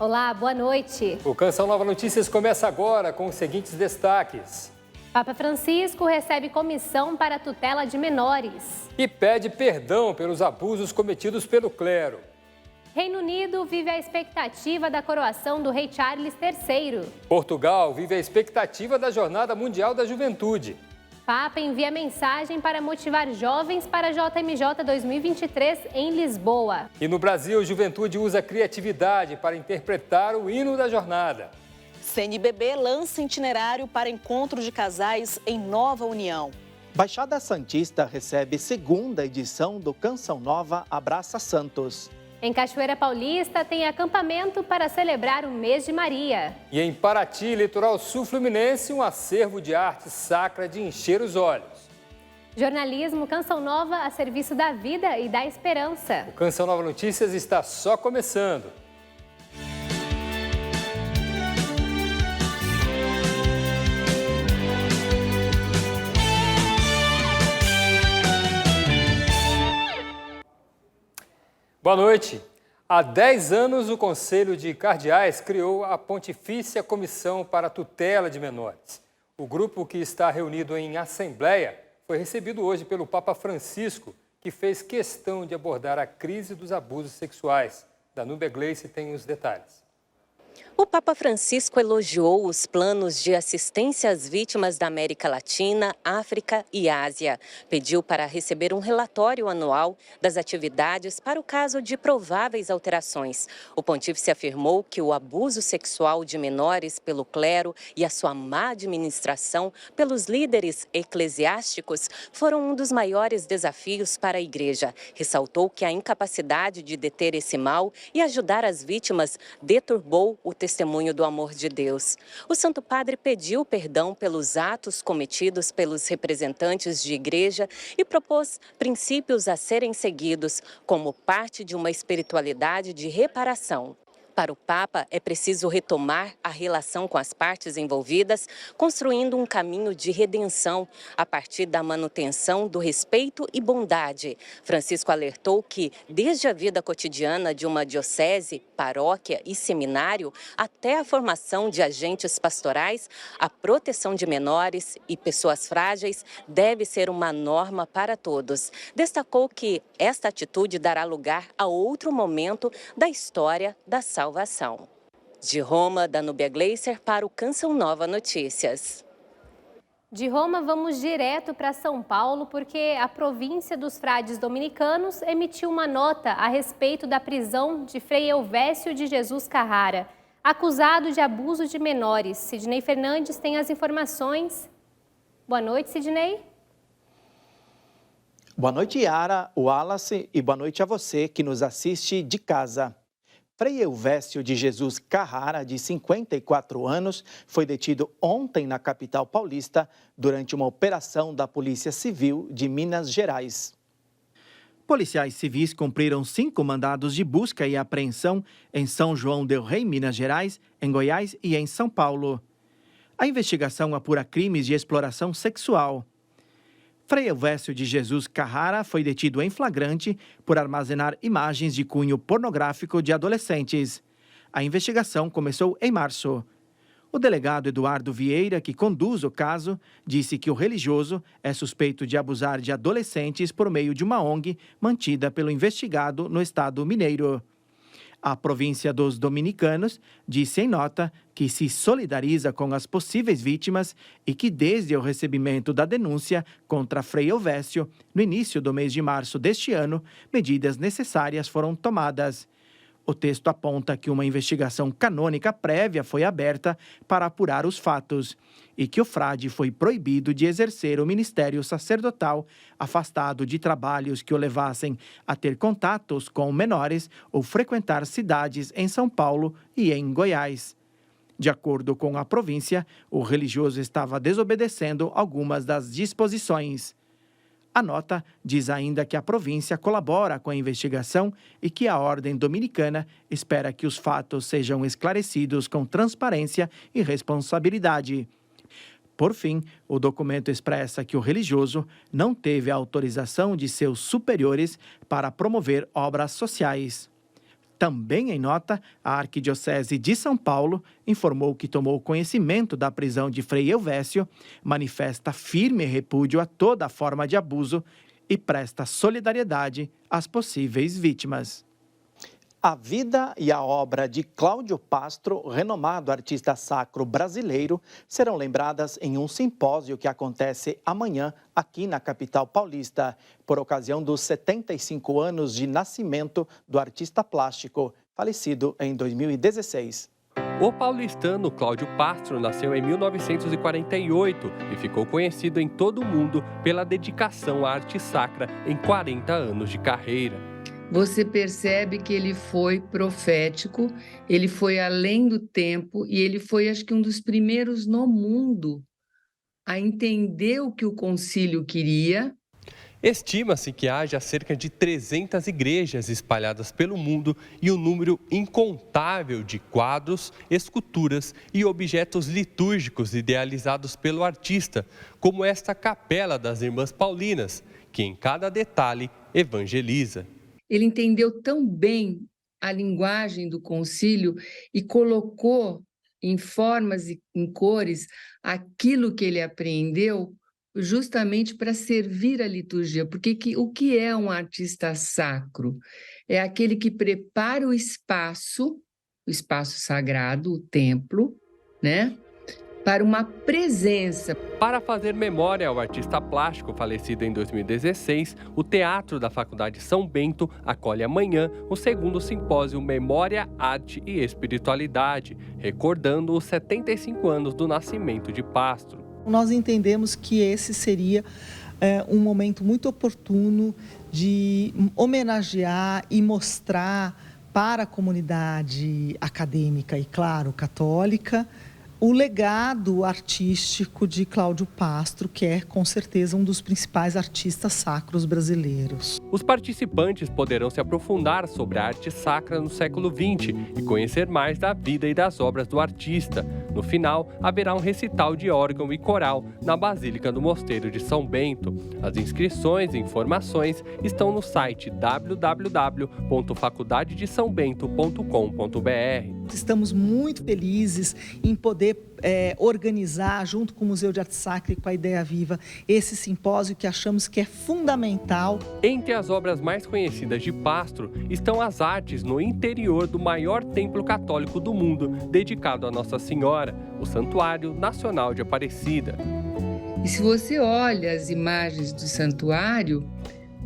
Olá, boa noite. O Canção Nova Notícias começa agora com os seguintes destaques. Papa Francisco recebe comissão para a tutela de menores. E pede perdão pelos abusos cometidos pelo clero. Reino Unido vive a expectativa da coroação do rei Charles III. Portugal vive a expectativa da Jornada Mundial da Juventude. Papa envia mensagem para motivar jovens para a JMJ 2023 em Lisboa. E no Brasil, a juventude usa criatividade para interpretar o hino da jornada. CNBB lança itinerário para encontro de casais em Nova União. Baixada Santista recebe segunda edição do Canção Nova Abraça Santos. Em Cachoeira Paulista tem acampamento para celebrar o mês de Maria. E em Paraty, litoral sul-fluminense, um acervo de arte sacra de encher os olhos. Jornalismo Canção Nova a serviço da vida e da esperança. O Canção Nova Notícias está só começando. Boa noite. Há 10 anos, o Conselho de Cardeais criou a Pontifícia Comissão para a Tutela de Menores. O grupo, que está reunido em assembleia, foi recebido hoje pelo Papa Francisco, que fez questão de abordar a crise dos abusos sexuais. Danúbia Gleice tem os detalhes. O Papa Francisco elogiou os planos de assistência às vítimas da América Latina, África e Ásia. Pediu para receber um relatório anual das atividades para o caso de prováveis alterações. O pontífice afirmou que o abuso sexual de menores pelo clero e a sua má administração pelos líderes eclesiásticos foram um dos maiores desafios para a Igreja. Ressaltou que a incapacidade de deter esse mal e ajudar as vítimas deturbou o testemunho do amor de Deus. O Santo Padre pediu perdão pelos atos cometidos pelos representantes de igreja e propôs princípios a serem seguidos como parte de uma espiritualidade de reparação. Para o Papa, é preciso retomar a relação com as partes envolvidas, construindo um caminho de redenção a partir da manutenção do respeito e bondade. Francisco alertou que, desde a vida cotidiana de uma diocese, paróquia e seminário, até a formação de agentes pastorais, a proteção de menores e pessoas frágeis deve ser uma norma para todos. Destacou que esta atitude dará lugar a outro momento da história da salvação. De Roma, Danúbia Gleiser para o Canção Nova Notícias. De Roma, vamos direto para São Paulo, porque a província dos frades dominicanos emitiu uma nota a respeito da prisão de Frei Elvésio de Jesus Carrara, acusado de abuso de menores. Sidney Fernandes tem as informações. Boa noite, Sidney. Boa noite, Yara, Wallace, e boa noite a você que nos assiste de casa. Frei Elvésio de Jesus Carrara, de 54 anos, foi detido ontem na capital paulista durante uma operação da Polícia Civil de Minas Gerais. Policiais civis cumpriram 5 mandados de busca e apreensão em São João del Rei, Minas Gerais, em Goiás e em São Paulo. A investigação apura crimes de exploração sexual. Frei Elvésio de Jesus Carrara foi detido em flagrante por armazenar imagens de cunho pornográfico de adolescentes. A investigação começou em março. O delegado Eduardo Vieira, que conduz o caso, disse que o religioso é suspeito de abusar de adolescentes por meio de uma ONG mantida pelo investigado no estado mineiro. A província dos dominicanos disse em nota que se solidariza com as possíveis vítimas e que desde o recebimento da denúncia contra Frei Elvésio, no início do mês de março deste ano, medidas necessárias foram tomadas. O texto aponta que uma investigação canônica prévia foi aberta para apurar os fatos e que o frade foi proibido de exercer o ministério sacerdotal, afastado de trabalhos que o levassem a ter contatos com menores ou frequentar cidades em São Paulo e em Goiás. De acordo com a província, o religioso estava desobedecendo algumas das disposições. A nota diz ainda que a província colabora com a investigação e que a Ordem Dominicana espera que os fatos sejam esclarecidos com transparência e responsabilidade. Por fim, o documento expressa que o religioso não teve a autorização de seus superiores para promover obras sociais. Também em nota, a Arquidiocese de São Paulo informou que tomou conhecimento da prisão de Frei Elvésio, manifesta firme repúdio a toda forma de abuso e presta solidariedade às possíveis vítimas. A vida e a obra de Cláudio Pastro, renomado artista sacro brasileiro, serão lembradas em um simpósio que acontece amanhã aqui na capital paulista, por ocasião dos 75 anos de nascimento do artista plástico, falecido em 2016. O paulistano Cláudio Pastro nasceu em 1948 e ficou conhecido em todo o mundo pela dedicação à arte sacra em 40 anos de carreira. Você percebe que ele foi profético, ele foi além do tempo e ele foi, acho que, um dos primeiros no mundo a entender o que o concílio queria. Estima-se que haja cerca de 300 igrejas espalhadas pelo mundo e um número incontável de quadros, esculturas e objetos litúrgicos idealizados pelo artista, como esta capela das Irmãs Paulinas, que em cada detalhe evangeliza. Ele entendeu tão bem a linguagem do concílio e colocou em formas e em cores aquilo que ele apreendeu justamente para servir a liturgia. Porque o que é um artista sacro? É aquele que prepara o espaço sagrado, o templo, né? Para uma presença. Para fazer memória ao artista plástico falecido em 2016, o Teatro da Faculdade São Bento acolhe amanhã o segundo simpósio Memória, Arte e Espiritualidade, recordando os 75 anos do nascimento de Pastro. Nós entendemos que esse seria um momento muito oportuno de homenagear e mostrar para a comunidade acadêmica e, claro, católica, o legado artístico de Cláudio Pastro, que é, com certeza, um dos principais artistas sacros brasileiros. Os participantes poderão se aprofundar sobre a arte sacra no século XX e conhecer mais da vida e das obras do artista. No final, haverá um recital de órgão e coral na Basílica do Mosteiro de São Bento. As inscrições e informações estão no site www.faculdadedesaobento.com.br. Estamos muito felizes em poder organizar, junto com o Museu de Arte Sacra e com a Ideia Viva, esse simpósio que achamos que é fundamental. Entre as obras mais conhecidas de Pastro estão as artes no interior do maior templo católico do mundo, dedicado a Nossa Senhora, o Santuário Nacional de Aparecida. E se você olha as imagens do santuário,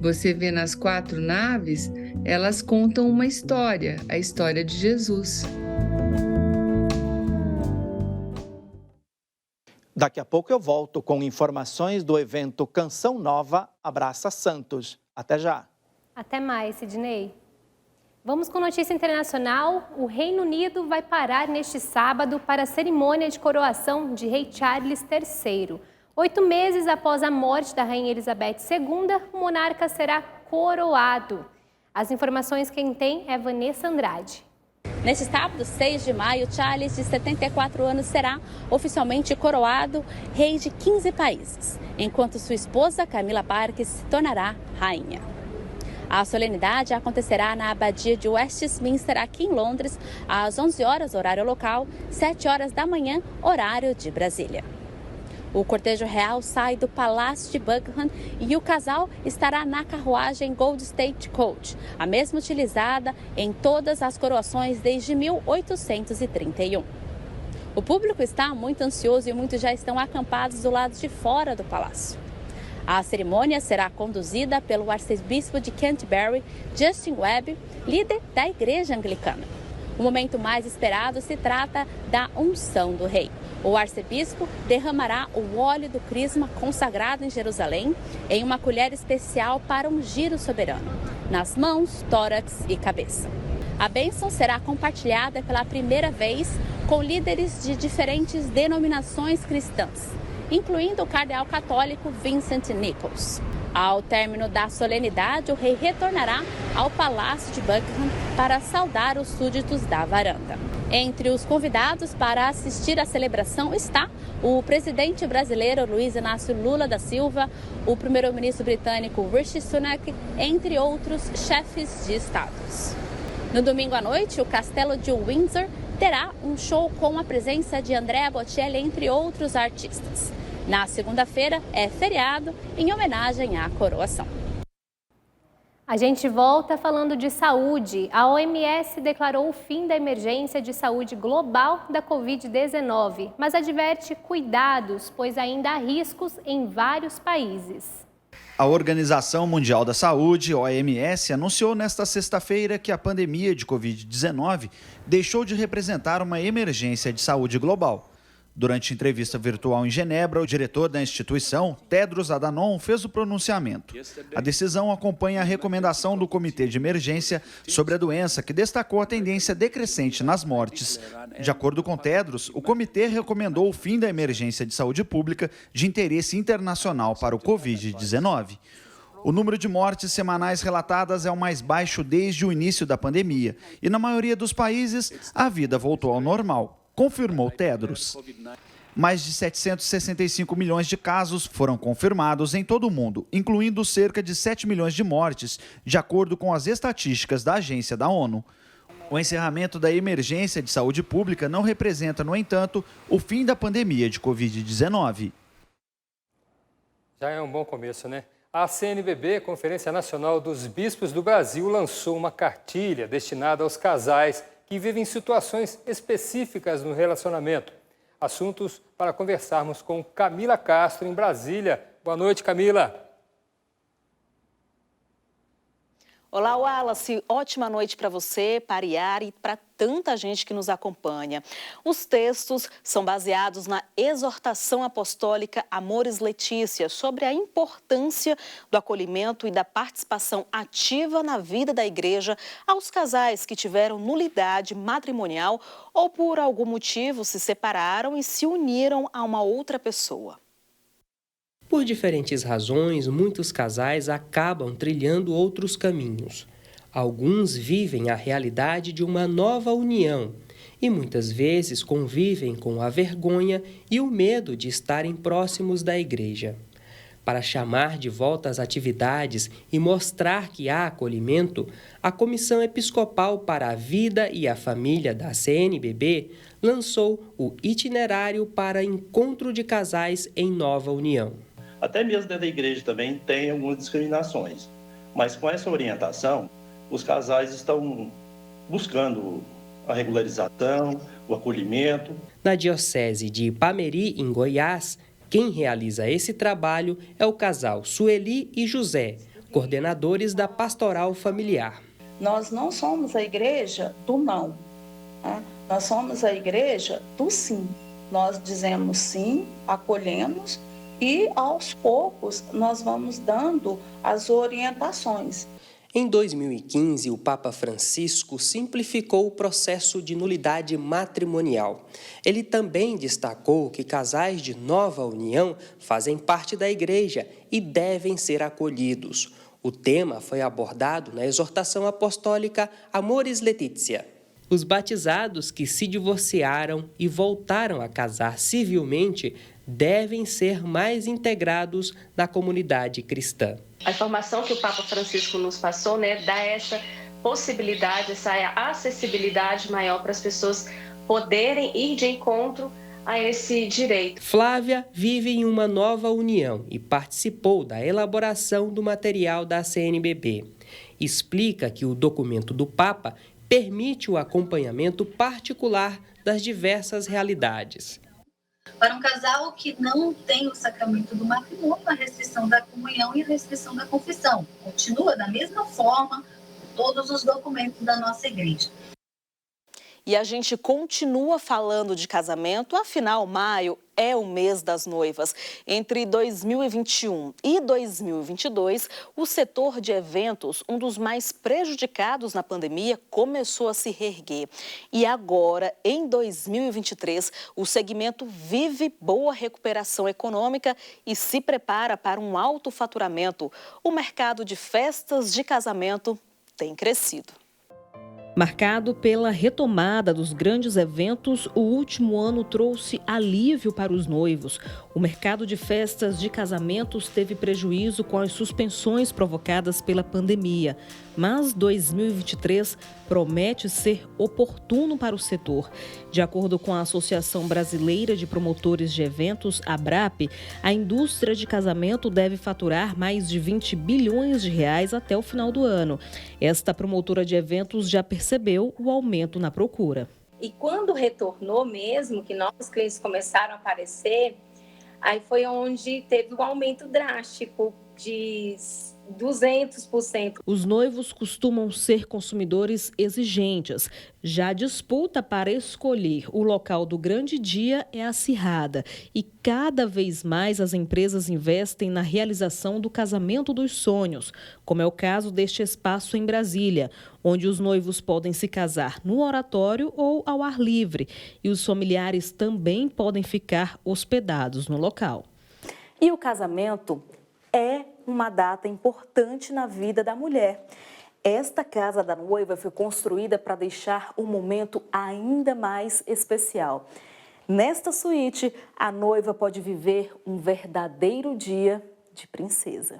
você vê nas 4 naves, elas contam uma história, a história de Jesus. Daqui a pouco eu volto com informações do evento Canção Nova Abraça Santos. Até já. Até mais, Sidney. Vamos com notícia internacional. O Reino Unido vai parar neste sábado para a cerimônia de coroação de Rei Charles III. 8 meses após a morte da Rainha Elizabeth II, o monarca será coroado. As informações quem tem é Vanessa Andrade. Neste sábado, 6 de maio, Charles, de 74 anos, será oficialmente coroado rei de 15 países, enquanto sua esposa, Camila Parker, se tornará rainha. A solenidade acontecerá na Abadia de Westminster, aqui em Londres, às 11 horas, horário local, 7 horas da manhã, horário de Brasília. O cortejo real sai do Palácio de Buckingham e o casal estará na carruagem Gold State Coach, a mesma utilizada em todas as coroações desde 1831. O público está muito ansioso e muitos já estão acampados do lado de fora do palácio. A cerimônia será conduzida pelo arcebispo de Canterbury, Justin Webb, líder da Igreja Anglicana. O momento mais esperado se trata da unção do rei. O arcebispo derramará o óleo do crisma consagrado em Jerusalém em uma colher especial para ungir o soberano, nas mãos, tórax e cabeça. A bênção será compartilhada pela primeira vez com líderes de diferentes denominações cristãs, incluindo o cardeal católico Vincent Nichols. Ao término da solenidade, o rei retornará ao Palácio de Buckingham para saudar os súditos da varanda. Entre os convidados para assistir à celebração está o presidente brasileiro Luiz Inácio Lula da Silva, o primeiro-ministro britânico Rishi Sunak, entre outros chefes de estados. No domingo à noite, o Castelo de Windsor terá um show com a presença de Andrea Bocelli, entre outros artistas. Na segunda-feira é feriado em homenagem à coroação. A gente volta falando de saúde. A OMS declarou o fim da emergência de saúde global da Covid-19, mas adverte cuidados, pois ainda há riscos em vários países. A Organização Mundial da Saúde, OMS, anunciou nesta sexta-feira que a pandemia de Covid-19 deixou de representar uma emergência de saúde global. Durante entrevista virtual em Genebra, o diretor da instituição, Tedros Adhanom, fez o pronunciamento. A decisão acompanha a recomendação do Comitê de Emergência sobre a doença, que destacou a tendência decrescente nas mortes. De acordo com Tedros, o comitê recomendou o fim da emergência de saúde pública de interesse internacional para o Covid-19. O número de mortes semanais relatadas é o mais baixo desde o início da pandemia e, na maioria dos países, a vida voltou ao normal, confirmou Tedros. Mais de 765 milhões de casos foram confirmados em todo o mundo, incluindo cerca de 7 milhões de mortes, de acordo com as estatísticas da agência da ONU. O encerramento da emergência de saúde pública não representa, no entanto, o fim da pandemia de Covid-19. Já é um bom começo, né? A CNBB, Conferência Nacional dos Bispos do Brasil, lançou uma cartilha destinada aos casais que vivem situações específicas no relacionamento. Assuntos para conversarmos com Camila Castro, em Brasília. Boa noite, Camila. Olá, Wallace. Ótima noite para você, para Yara e para tanta gente que nos acompanha. Os textos são baseados na exortação apostólica Amoris Laetitia, sobre a importância do acolhimento e da participação ativa na vida da igreja aos casais que tiveram nulidade matrimonial ou por algum motivo se separaram e se uniram a uma outra pessoa. Por diferentes razões, muitos casais acabam trilhando outros caminhos. Alguns vivem a realidade de uma nova união e muitas vezes convivem com a vergonha e o medo de estarem próximos da igreja. Para chamar de volta as atividades e mostrar que há acolhimento, a Comissão Episcopal para a Vida e a Família da CNBB lançou o Itinerário para Encontro de Casais em Nova União. Até mesmo dentro da igreja também tem algumas discriminações, mas com essa orientação, os casais estão buscando a regularização, o acolhimento. Na Diocese de Ipameri, em Goiás, quem realiza esse trabalho é o casal Sueli e José, coordenadores da Pastoral Familiar. Nós não somos a igreja do não, né? Nós somos a igreja do sim. Nós dizemos sim, acolhemos, e, aos poucos, nós vamos dando as orientações. Em 2015, o Papa Francisco simplificou o processo de nulidade matrimonial. Ele também destacou que casais de nova união fazem parte da igreja e devem ser acolhidos. O tema foi abordado na exortação apostólica Amoris Laetitia. Os batizados que se divorciaram e voltaram a casar civilmente devem ser mais integrados na comunidade cristã. A informação que o Papa Francisco nos passou, dá essa possibilidade, essa acessibilidade maior para as pessoas poderem ir de encontro a esse direito. Flávia vive em uma nova união e participou da elaboração do material da CNBB. Explica que o documento do Papa permite o acompanhamento particular das diversas realidades. Para um casal que não tem o sacramento do matrimônio, a restrição da comunhão e a restrição da confissão. Continua da mesma forma todos os documentos da nossa igreja. E a gente continua falando de casamento, afinal, maio é o mês das noivas. Entre 2021 e 2022, o setor de eventos, um dos mais prejudicados na pandemia, começou a se reerguer. E agora, em 2023, o segmento vive boa recuperação econômica e se prepara para um alto faturamento. O mercado de festas de casamento tem crescido. Marcado pela retomada dos grandes eventos, o último ano trouxe alívio para os noivos. O mercado de festas de casamentos teve prejuízo com as suspensões provocadas pela pandemia. Mas 2023 promete ser oportuno para o setor. De acordo com a Associação Brasileira de Promotores de Eventos, ABRAP, a indústria de casamento deve faturar mais de 20 bilhões de reais até o final do ano. Esta promotora de eventos já percebeu o aumento na procura. E quando retornou mesmo, que novos clientes começaram a aparecer, aí foi onde teve um aumento drástico de 200%. Os noivos costumam ser consumidores exigentes. Já a disputa para escolher o local do grande dia é acirrada. E cada vez mais as empresas investem na realização do casamento dos sonhos, como é o caso deste espaço em Brasília, onde os noivos podem se casar no oratório ou ao ar livre. E os familiares também podem ficar hospedados no local. E o casamento é uma data importante na vida da mulher. Esta casa da noiva foi construída para deixar o momento ainda mais especial. Nesta suíte, a noiva pode viver um verdadeiro dia de princesa.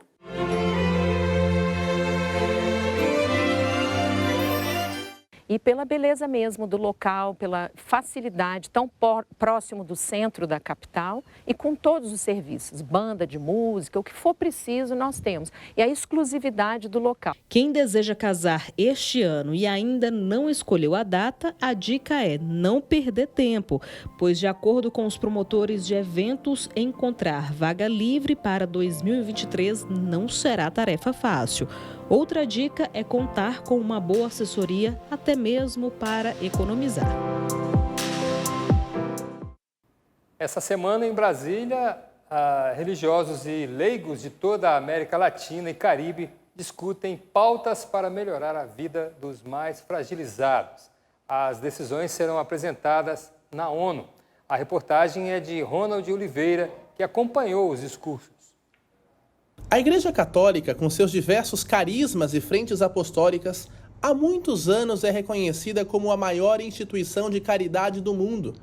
E pela beleza mesmo do local, pela facilidade, tão próximo do centro da capital e com todos os serviços, banda de música, o que for preciso nós temos. E a exclusividade do local. Quem deseja casar este ano e ainda não escolheu a data, a dica é não perder tempo, pois de acordo com os promotores de eventos, encontrar vaga livre para 2023 não será tarefa fácil. Outra dica é contar com uma boa assessoria, até mesmo para economizar. Essa semana em Brasília, religiosos e leigos de toda a América Latina e Caribe discutem pautas para melhorar a vida dos mais fragilizados. As decisões serão apresentadas na ONU. A reportagem é de Ronald Oliveira, que acompanhou os discursos. A Igreja Católica, com seus diversos carismas e frentes apostólicas, há muitos anos é reconhecida como a maior instituição de caridade do mundo.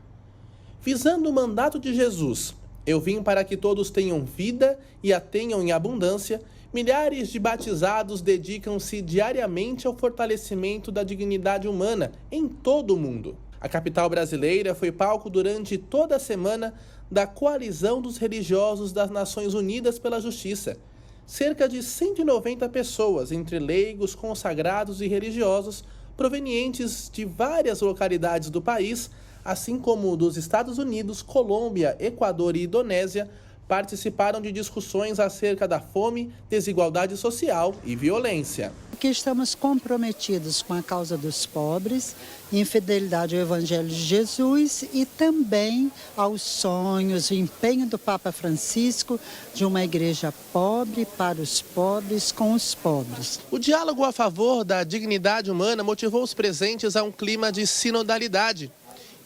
Visando o mandato de Jesus, eu vim para que todos tenham vida e a tenham em abundância, milhares de batizados dedicam-se diariamente ao fortalecimento da dignidade humana em todo o mundo. A capital brasileira foi palco durante toda a semana da Coalizão dos Religiosos das Nações Unidas pela Justiça. Cerca de 190 pessoas, entre leigos, consagrados e religiosos, provenientes de várias localidades do país, assim como dos Estados Unidos, Colômbia, Equador e Indonésia, participaram de discussões acerca da fome, desigualdade social e violência. Que estamos comprometidos com a causa dos pobres, em fidelidade ao Evangelho de Jesus e também aos sonhos, o empenho do Papa Francisco de uma igreja pobre para os pobres com os pobres. O diálogo a favor da dignidade humana motivou os presentes a um clima de sinodalidade.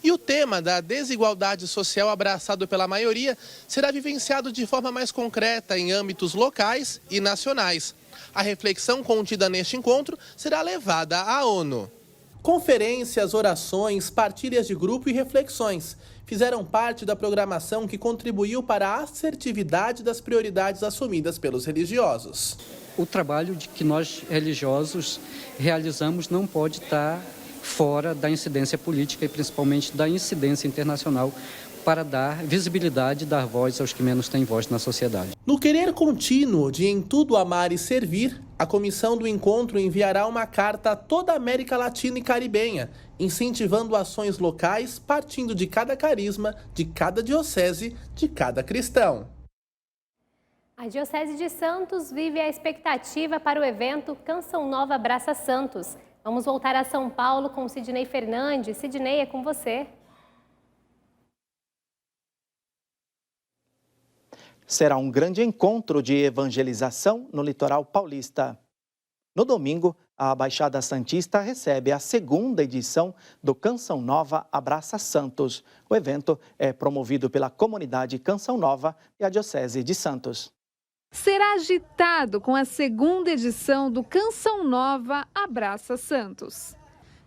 E o tema da desigualdade social abraçado pela maioria será vivenciado de forma mais concreta em âmbitos locais e nacionais. A reflexão contida neste encontro será levada à ONU. Conferências, orações, partilhas de grupo e reflexões fizeram parte da programação que contribuiu para a assertividade das prioridades assumidas pelos religiosos. O trabalho que nós religiosos realizamos não pode estar fora da incidência política e principalmente da incidência internacional para dar visibilidade e dar voz aos que menos têm voz na sociedade. No querer contínuo de em tudo amar e servir, a comissão do encontro enviará uma carta a toda a América Latina e Caribenha, incentivando ações locais partindo de cada carisma, de cada diocese, de cada cristão. A Diocese de Santos vive a expectativa para o evento Canção Nova Abraça Santos. Vamos voltar a São Paulo com Sidney Fernandes. Sidney, é com você. Será um grande encontro de evangelização no litoral paulista. No domingo, a Baixada Santista recebe a segunda edição do Canção Nova Abraça Santos. O evento é promovido pela comunidade Canção Nova e a Diocese de Santos. Será agitado com a segunda edição do Canção Nova Abraça Santos.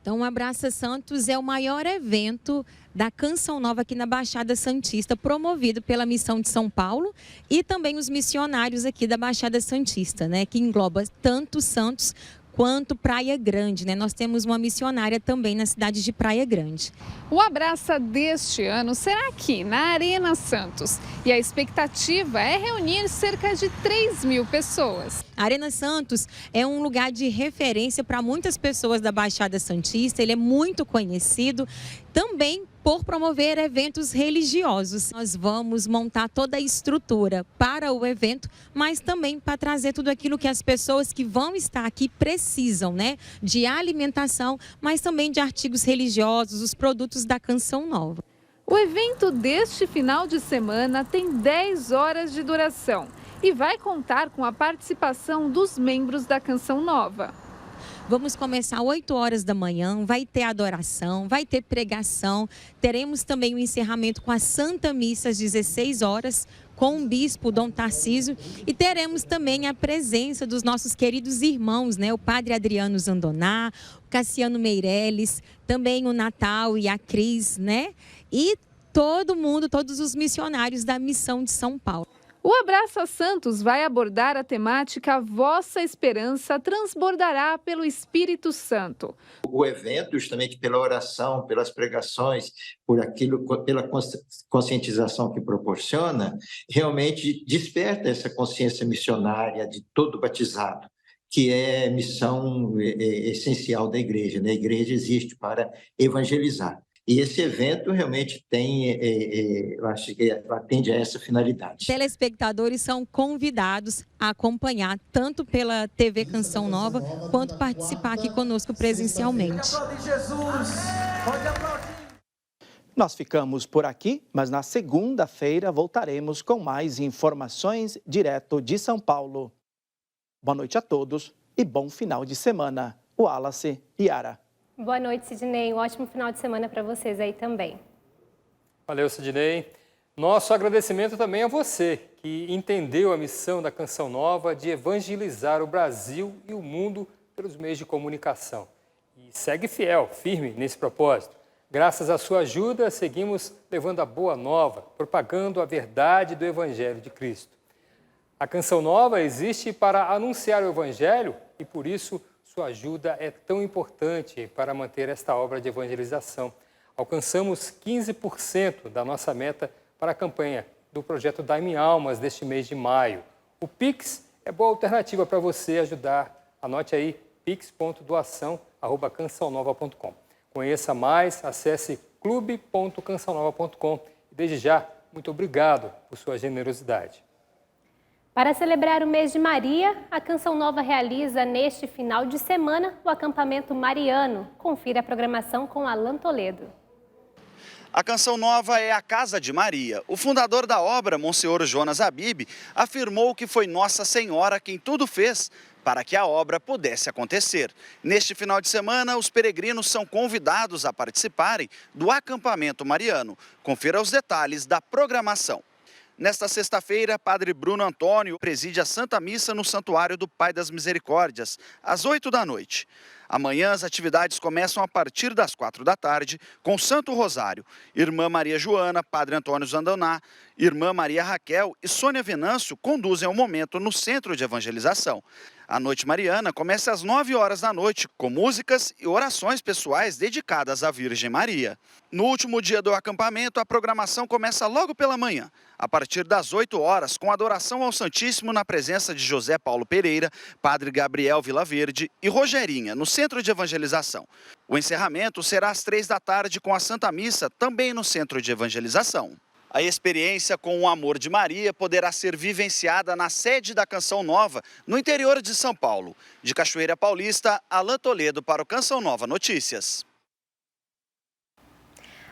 Então, o Abraça Santos é o maior evento da Canção Nova aqui na Baixada Santista, promovido pela Missão de São Paulo e também os missionários aqui da Baixada Santista, né, que engloba tanto Santos quanto Praia Grande, né? Nós temos uma missionária também na cidade de Praia Grande. O Abraça deste ano será aqui, na Arena Santos. E a expectativa é reunir cerca de 3.000 pessoas. A Arena Santos é um lugar de referência para muitas pessoas da Baixada Santista. Ele é muito conhecido também por promover eventos religiosos. Nós vamos montar toda a estrutura para o evento, mas também para trazer tudo aquilo que as pessoas que vão estar aqui precisam, né? De alimentação, mas também de artigos religiosos, os produtos da Canção Nova. O evento deste final de semana tem 10 horas de duração e vai contar com a participação dos membros da Canção Nova. Vamos começar às 8 horas da manhã, vai ter adoração, vai ter pregação, teremos também o encerramento com a Santa Missa às 16 horas, com o bispo Dom Tarcísio, e teremos também a presença dos nossos queridos irmãos, né? O padre Adriano Zandoná, o Cassiano Meirelles, também o Natal e a Cris, né? E todo mundo, todos os missionários da Missão de São Paulo. O Abraça Santos vai abordar a temática Vossa Esperança Transbordará pelo Espírito Santo. O evento, justamente pela oração, pelas pregações, pela conscientização que proporciona, realmente desperta essa consciência missionária de todo batizado, que é missão essencial da igreja, né? A igreja existe para evangelizar. E esse evento realmente eu acho que atende a essa finalidade. Telespectadores são convidados a acompanhar tanto pela TV Canção Nova, quanto participar aqui conosco presencialmente. Nós ficamos por aqui, mas na segunda-feira voltaremos com mais informações direto de São Paulo. Boa noite a todos e bom final de semana. Wallace e Yara. Boa noite, Sidney. Um ótimo final de semana para vocês aí também. Valeu, Sidney. Nosso agradecimento também a você, que entendeu a missão da Canção Nova de evangelizar o Brasil e o mundo pelos meios de comunicação. E segue fiel, firme nesse propósito. Graças à sua ajuda, seguimos levando a boa nova, propagando a verdade do Evangelho de Cristo. A Canção Nova existe para anunciar o Evangelho e, por isso, sua ajuda é tão importante para manter esta obra de evangelização. Alcançamos 15% da nossa meta para a campanha do projeto Dai-me Almas deste mês de maio. O Pix é boa alternativa para você ajudar. Anote aí, pix.doação@cançãonova.com. Conheça mais, acesse clube.cançãonova.com. E desde já, muito obrigado por sua generosidade. Para celebrar o mês de Maria, a Canção Nova realiza neste final de semana o acampamento mariano. Confira a programação com Alan Toledo. A Canção Nova é a Casa de Maria. O fundador da obra, Monsenhor Jonas Abib, afirmou que foi Nossa Senhora quem tudo fez para que a obra pudesse acontecer. Neste final de semana, os peregrinos são convidados a participarem do acampamento mariano. Confira os detalhes da programação. Nesta sexta-feira, Padre Bruno Antônio preside a Santa Missa no Santuário do Pai das Misericórdias, às 8 da noite. Amanhã, as atividades começam a partir das 4 da tarde, com Santo Rosário. Irmã Maria Joana, Padre Antônio Zandoná, Irmã Maria Raquel e Sônia Venâncio conduzem o momento no Centro de Evangelização. A Noite Mariana começa às 9 horas da noite, com músicas e orações pessoais dedicadas à Virgem Maria. No último dia do acampamento, a programação começa logo pela manhã, a partir das 8 horas, com adoração ao Santíssimo na presença de José Paulo Pereira, Padre Gabriel Vilaverde e Rogerinha, no Centro de Evangelização. O encerramento será às 3 da tarde com a Santa Missa, também no Centro de Evangelização. A experiência com o amor de Maria poderá ser vivenciada na sede da Canção Nova, no interior de São Paulo. De Cachoeira Paulista, Alan Toledo para o Canção Nova Notícias.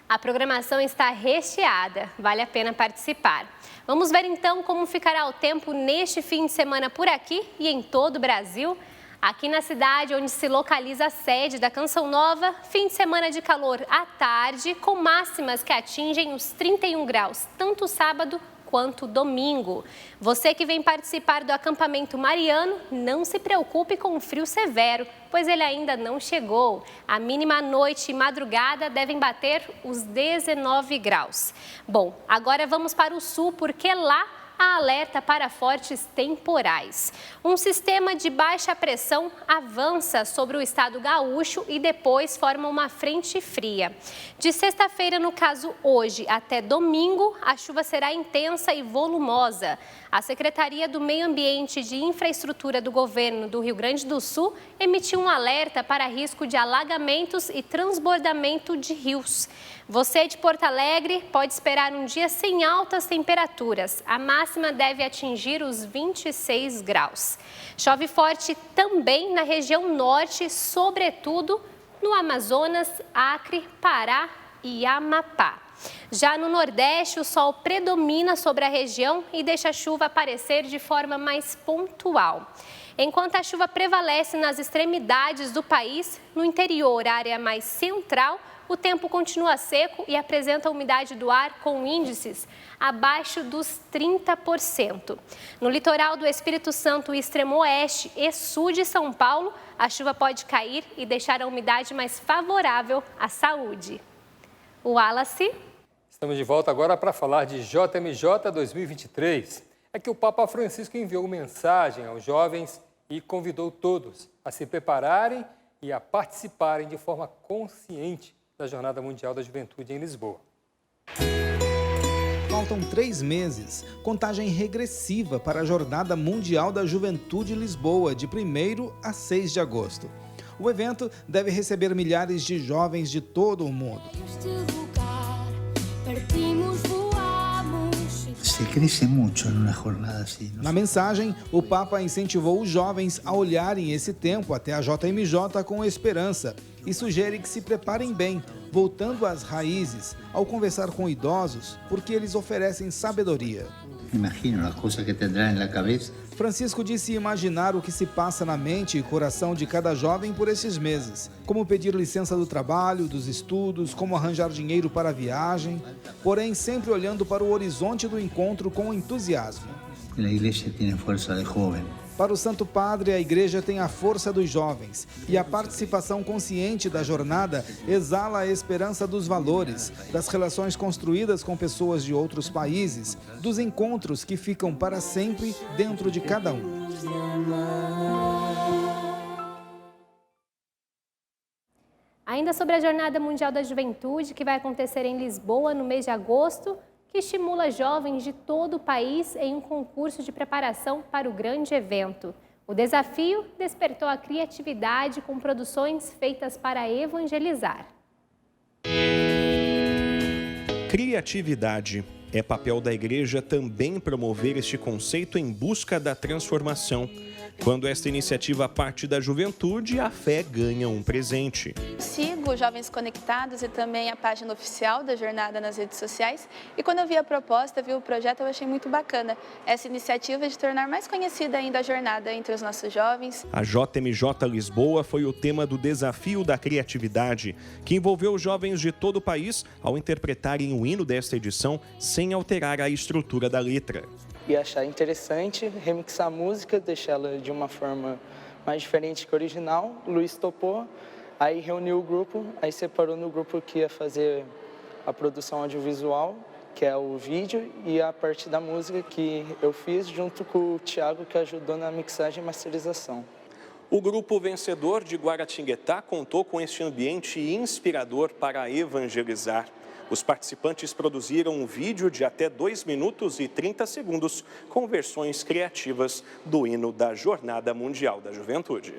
A programação está recheada, vale a pena participar. Vamos ver então como ficará o tempo neste fim de semana por aqui e em todo o Brasil. Aqui na cidade onde se localiza a sede da Canção Nova, fim de semana de calor à tarde, com máximas que atingem os 31 graus, tanto sábado quanto domingo. Você que vem participar do acampamento mariano, não se preocupe com o frio severo, pois ele ainda não chegou. A mínima à noite e madrugada devem bater os 19 graus. Bom, agora vamos para o sul, porque lá há alerta para fortes temporais. Um sistema de baixa pressão avança sobre o estado gaúcho e depois forma uma frente fria. De sexta-feira, no caso hoje, até domingo, a chuva será intensa e volumosa. A Secretaria do Meio Ambiente e de Infraestrutura do Governo do Rio Grande do Sul emitiu um alerta para risco de alagamentos e transbordamento de rios. Você de Porto Alegre pode esperar um dia sem altas temperaturas. A máxima deve atingir os 26 graus. Chove forte também na região norte, sobretudo no Amazonas, Acre, Pará e Amapá. Já no Nordeste, o sol predomina sobre a região e deixa a chuva aparecer de forma mais pontual. Enquanto a chuva prevalece nas extremidades do país, no interior, a área mais central, o tempo continua seco e apresenta a umidade do ar com índices abaixo dos 30%. No litoral do Espírito Santo e extremo oeste e sul de São Paulo, a chuva pode cair e deixar a umidade mais favorável à saúde. O Wallace. Estamos de volta agora para falar de JMJ 2023. É que o Papa Francisco enviou mensagem aos jovens e convidou todos a se prepararem e a participarem de forma consciente da Jornada Mundial da Juventude em Lisboa. Faltam 3 meses, contagem regressiva para a Jornada Mundial da Juventude em Lisboa, de 1º a 6 de agosto. O evento deve receber milhares de jovens de todo o mundo. Se cresce muito numa jornada assim. Na mensagem, o Papa incentivou os jovens a olharem esse tempo até a JMJ com esperança e sugere que se preparem bem, voltando às raízes, ao conversar com idosos, porque eles oferecem sabedoria. Imagino as coisas que tendrán na cabeça. Francisco disse imaginar o que se passa na mente e coração de cada jovem por esses meses, como pedir licença do trabalho, dos estudos, como arranjar dinheiro para a viagem, porém sempre olhando para o horizonte do encontro com entusiasmo. A igreja tem força de jovem. Para o Santo Padre, a Igreja tem a força dos jovens e a participação consciente da jornada exala a esperança dos valores, das relações construídas com pessoas de outros países, dos encontros que ficam para sempre dentro de cada um. Ainda sobre a Jornada Mundial da Juventude, que vai acontecer em Lisboa no mês de agosto, que estimula jovens de todo o país em um concurso de preparação para o grande evento. O desafio despertou a criatividade com produções feitas para evangelizar. Criatividade. É papel da igreja também promover este conceito em busca da transformação. Quando esta iniciativa parte da juventude, a fé ganha um presente. Sigo Jovens Conectados e também a página oficial da jornada nas redes sociais. E quando eu vi a proposta, vi o projeto, eu achei muito bacana. Essa iniciativa de tornar mais conhecida ainda a jornada entre os nossos jovens. A JMJ Lisboa foi o tema do Desafio da Criatividade, que envolveu os jovens de todo o país ao interpretarem o hino desta edição sem alterar a estrutura da letra. E achar interessante remixar a música, deixá-la de uma forma mais diferente que a original. O Luiz topou, aí reuniu o grupo, aí separou no grupo que ia fazer a produção audiovisual, que é o vídeo, e a parte da música que eu fiz junto com o Thiago, que ajudou na mixagem e masterização. O grupo vencedor de Guaratinguetá contou com este ambiente inspirador para evangelizar. Os participantes produziram um vídeo de até 2 minutos e 30 segundos com versões criativas do hino da Jornada Mundial da Juventude.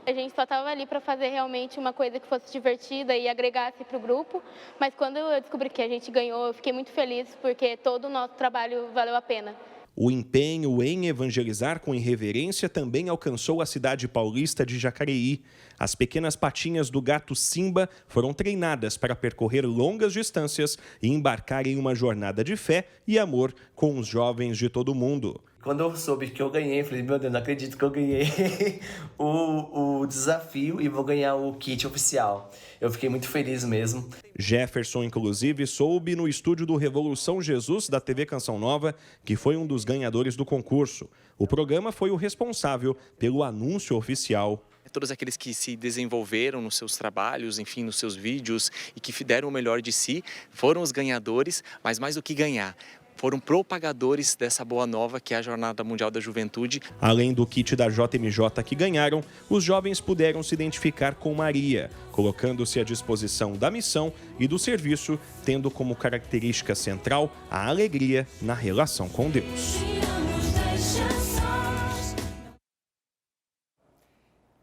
A gente só estava ali para fazer realmente uma coisa que fosse divertida e agregasse para o grupo, mas quando eu descobri que a gente ganhou, eu fiquei muito feliz porque todo o nosso trabalho valeu a pena. O empenho em evangelizar com irreverência também alcançou a cidade paulista de Jacareí. As pequenas patinhas do gato Simba foram treinadas para percorrer longas distâncias e embarcar em uma jornada de fé e amor com os jovens de todo o mundo. quando eu soube que eu ganhei, eu falei, meu Deus, não acredito que eu ganhei o desafio e vou ganhar o kit oficial. Eu fiquei muito feliz mesmo. Jefferson, inclusive, soube no estúdio do Revolução Jesus, da TV Canção Nova, que foi um dos ganhadores do concurso. O programa foi o responsável pelo anúncio oficial. Todos aqueles que se desenvolveram nos seus trabalhos, enfim, nos seus vídeos e que deram o melhor de si, foram os ganhadores, mas mais do que ganhar, foram propagadores dessa boa nova que é a Jornada Mundial da Juventude. Além do kit da JMJ que ganharam, os jovens puderam se identificar com Maria, colocando-se à disposição da missão e do serviço, tendo como característica central a alegria na relação com Deus.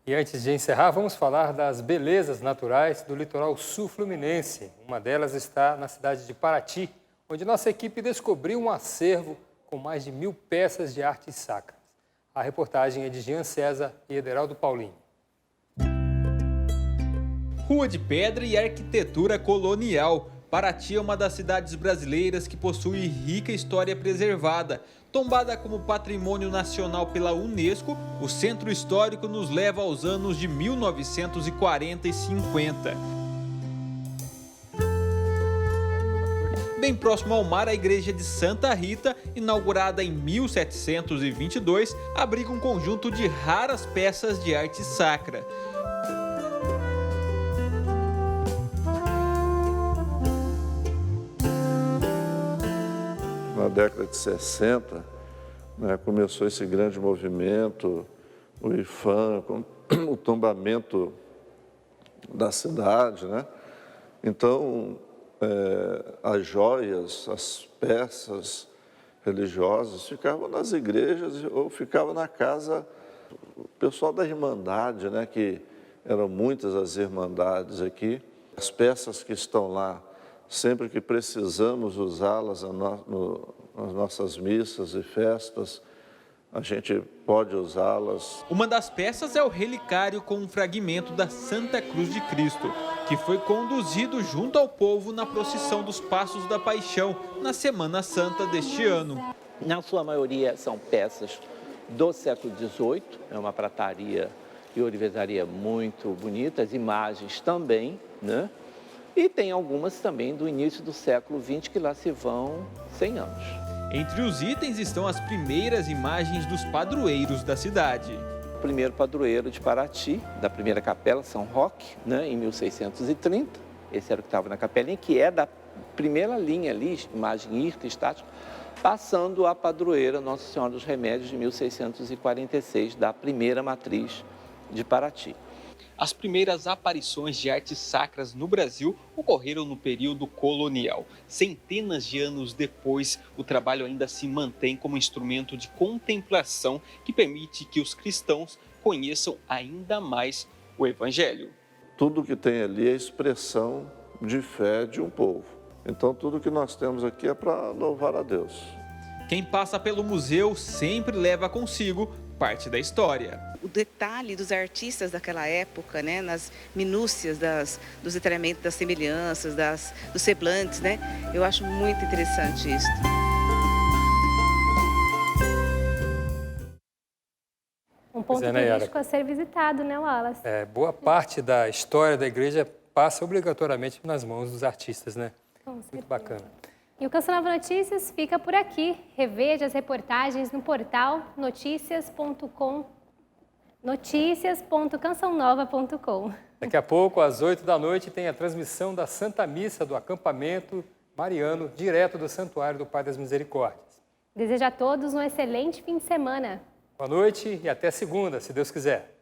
E antes de encerrar, vamos falar das belezas naturais do litoral sul-fluminense. Uma delas está na cidade de Paraty, onde nossa equipe descobriu um acervo com mais de 1000 peças de artes sacras. A reportagem é de Jean César e Ederaldo Paulinho. Rua de pedra e arquitetura colonial. Paraty é uma das cidades brasileiras que possui rica história preservada. Tombada como patrimônio nacional pela Unesco, o centro histórico nos leva aos anos de 1940 e 50. Bem próximo ao mar, a igreja de Santa Rita, inaugurada em 1722, abriga um conjunto de raras peças de arte sacra. Na década de 60, começou esse grande movimento, o IFAM, com o tombamento da cidade, Então, as joias, as peças religiosas ficavam nas igrejas ou ficavam na casa. O pessoal da Irmandade, que eram muitas as irmandades aqui, as peças que estão lá, sempre que precisamos usá-las nas nossas missas e festas, a gente pode usá-las. Uma das peças é o relicário com um fragmento da Santa Cruz de Cristo, que foi conduzido junto ao povo na procissão dos Passos da Paixão, na Semana Santa deste ano. Na sua maioria são peças do século XVIII, é uma prataria e ourivesaria muito bonitas, imagens também, E tem algumas também do início do século XX que lá se vão 100 anos. Entre os itens estão as primeiras imagens dos padroeiros da cidade. O primeiro padroeiro de Paraty, da primeira capela, São Roque, em 1630. Esse era o que estava na capelinha, que é da primeira linha ali, imagem írtica, estática, passando a padroeira Nossa Senhora dos Remédios de 1646, da primeira matriz de Paraty. As primeiras aparições de artes sacras no Brasil ocorreram no período colonial. Centenas de anos depois, o trabalho ainda se mantém como instrumento de contemplação que permite que os cristãos conheçam ainda mais o Evangelho. Tudo que tem ali é expressão de fé de um povo. Então, tudo que nós temos aqui é para louvar a Deus. Quem passa pelo museu sempre leva consigo parte da história. O detalhe dos artistas daquela época, nas minúcias dos detalhamentos, das semelhanças, dos semblantes, eu acho muito interessante isso. Um ponto turístico a ser visitado, Wallace? Boa parte da história da igreja passa obrigatoriamente nas mãos dos artistas, Muito bacana. E o Canção Nova Notícias fica por aqui. Reveja as reportagens no portal noticias.cançãonova.com. Daqui a pouco, às 8 da noite, tem a transmissão da Santa Missa do acampamento mariano, direto do Santuário do Pai das Misericórdias. Desejo a todos um excelente fim de semana. Boa noite e até segunda, se Deus quiser.